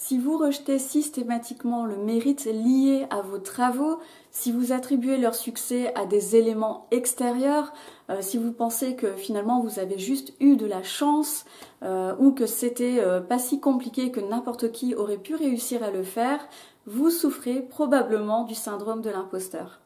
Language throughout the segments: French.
Si vous rejetez systématiquement le mérite lié à vos travaux, si vous attribuez leur succès à des éléments extérieurs, si vous pensez que finalement vous avez juste eu de la chance ou que c'était pas si compliqué que n'importe qui aurait pu réussir à le faire, vous souffrez probablement du syndrome de l'imposteur.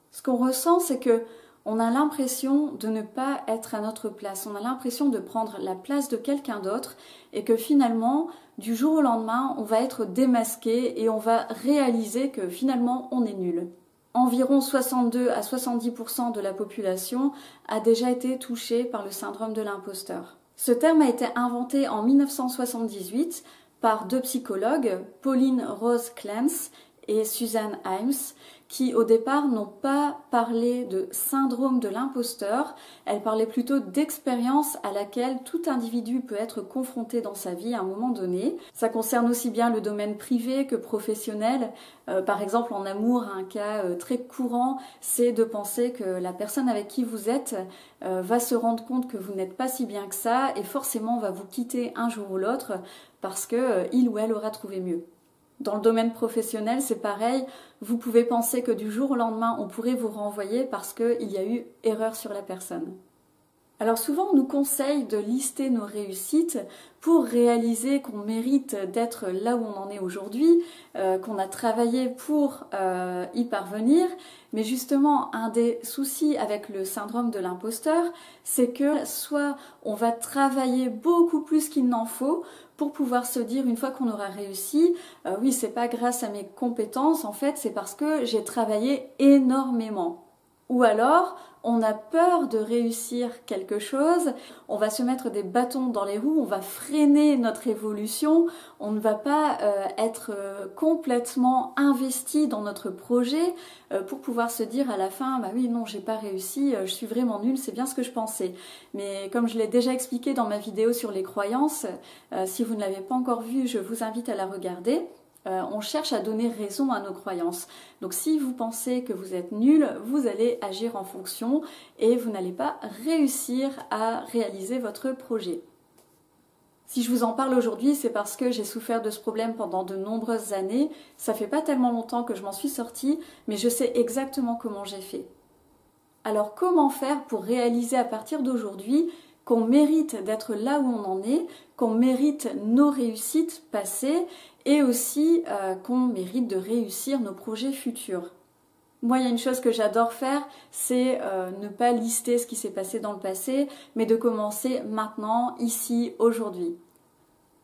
Ce qu'on ressent, c'est que on a l'impression de ne pas être à notre place, on a l'impression de prendre la place de quelqu'un d'autre et que finalement, du jour au lendemain, on va être démasqué et on va réaliser que finalement, on est nul. Environ 62 à 70% de la population a déjà été touchée par le syndrome de l'imposteur. Ce terme a été inventé en 1978 par deux psychologues, Pauline Rose Clance et Suzanne Imes, qui au départ n'ont pas parlé de syndrome de l'imposteur, elles parlaient plutôt d'expérience à laquelle tout individu peut être confronté dans sa vie à un moment donné. Ça concerne aussi bien le domaine privé que professionnel. Par exemple, en amour, un cas très courant, c'est de penser que la personne avec qui vous êtes va se rendre compte que vous n'êtes pas si bien que ça et forcément va vous quitter un jour ou l'autre parce que il ou elle aura trouvé mieux. Dans le domaine professionnel, c'est pareil, vous pouvez penser que du jour au lendemain, on pourrait vous renvoyer parce qu'il y a eu erreur sur la personne. Alors souvent, on nous conseille de lister nos réussites pour réaliser qu'on mérite d'être là où on en est aujourd'hui, qu'on a travaillé pour y parvenir. Mais justement, un des soucis avec le syndrome de l'imposteur, c'est que soit on va travailler beaucoup plus qu'il n'en faut pour pouvoir se dire une fois qu'on aura réussi, oui, c'est pas grâce à mes compétences, en fait, c'est parce que j'ai travaillé énormément. Ou alors, on a peur de réussir quelque chose, on va se mettre des bâtons dans les roues, on va freiner notre évolution, on ne va pas être complètement investi dans notre projet pour pouvoir se dire à la fin, bah oui, non, j'ai pas réussi, je suis vraiment nulle, c'est bien ce que je pensais. Mais comme je l'ai déjà expliqué dans ma vidéo sur les croyances, si vous ne l'avez pas encore vue, je vous invite à la regarder. On cherche à donner raison à nos croyances. Donc si vous pensez que vous êtes nul, vous allez agir en fonction et vous n'allez pas réussir à réaliser votre projet. Si je vous en parle aujourd'hui, c'est parce que j'ai souffert de ce problème pendant de nombreuses années. Ça fait pas tellement longtemps que je m'en suis sortie, mais je sais exactement comment j'ai fait. Alors comment faire pour réaliser à partir d'aujourd'hui qu'on mérite d'être là où on en est, qu'on mérite nos réussites passées et aussi qu'on mérite de réussir nos projets futurs. Moi, il y a une chose que j'adore faire, c'est ne pas lister ce qui s'est passé dans le passé, mais de commencer maintenant, ici, aujourd'hui.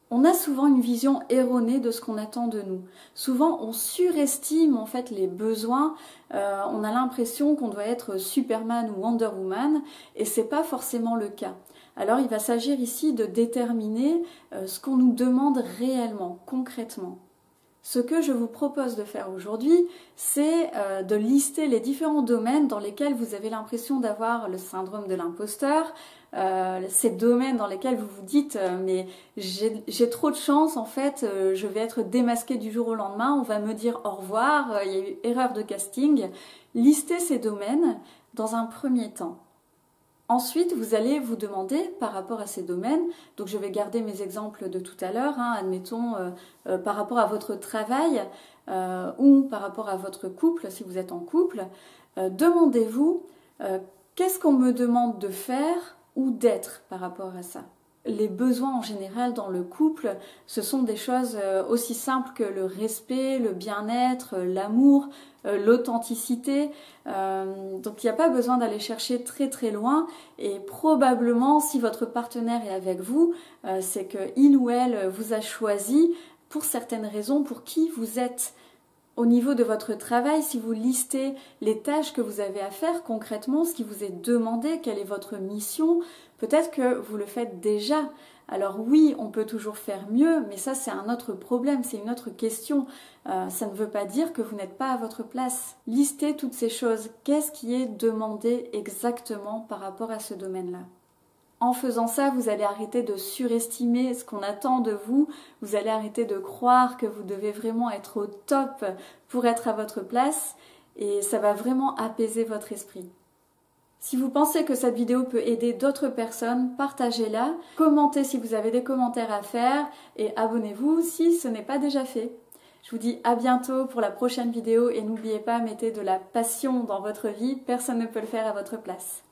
On a souvent une vision erronée de ce qu'on attend de nous. Souvent, on surestime en fait les besoins. On a l'impression qu'on doit être Superman ou Wonder Woman, et c'est pas forcément le cas. Alors, il va s'agir ici de déterminer ce qu'on nous demande réellement, concrètement. Ce que je vous propose de faire aujourd'hui, c'est de lister les différents domaines dans lesquels vous avez l'impression d'avoir le syndrome de l'imposteur, ces domaines dans lesquels vous vous dites mais j'ai trop de chance, en fait, je vais être démasquée du jour au lendemain, on va me dire au revoir, il y a eu erreur de casting. Listez ces domaines dans un premier temps. Ensuite, vous allez vous demander par rapport à ces domaines, donc je vais garder mes exemples de tout à l'heure, admettons par rapport à votre travail ou par rapport à votre couple, si vous êtes en couple, demandez-vous qu'est-ce qu'on me demande de faire ou d'être par rapport à ça. Les besoins en général dans le couple, ce sont des choses aussi simples que le respect, le bien-être, l'amour, l'authenticité. Donc il n'y a pas besoin d'aller chercher très très loin et probablement si votre partenaire est avec vous, c'est qu'il ou elle vous a choisi pour certaines raisons, pour qui vous êtes. Au niveau de votre travail, si vous listez les tâches que vous avez à faire concrètement, ce qui vous est demandé, quelle est votre mission, peut-être que vous le faites déjà. Alors oui, on peut toujours faire mieux, mais ça c'est un autre problème, c'est une autre question. Ça ne veut pas dire que vous n'êtes pas à votre place. Listez toutes ces choses. Qu'est-ce qui est demandé exactement par rapport à ce domaine-là ? En faisant ça, vous allez arrêter de surestimer ce qu'on attend de vous, vous allez arrêter de croire que vous devez vraiment être au top pour être à votre place et ça va vraiment apaiser votre esprit. Si vous pensez que cette vidéo peut aider d'autres personnes, partagez-la, commentez si vous avez des commentaires à faire et abonnez-vous si ce n'est pas déjà fait. Je vous dis à bientôt pour la prochaine vidéo et n'oubliez pas, mettez de la passion dans votre vie, personne ne peut le faire à votre place.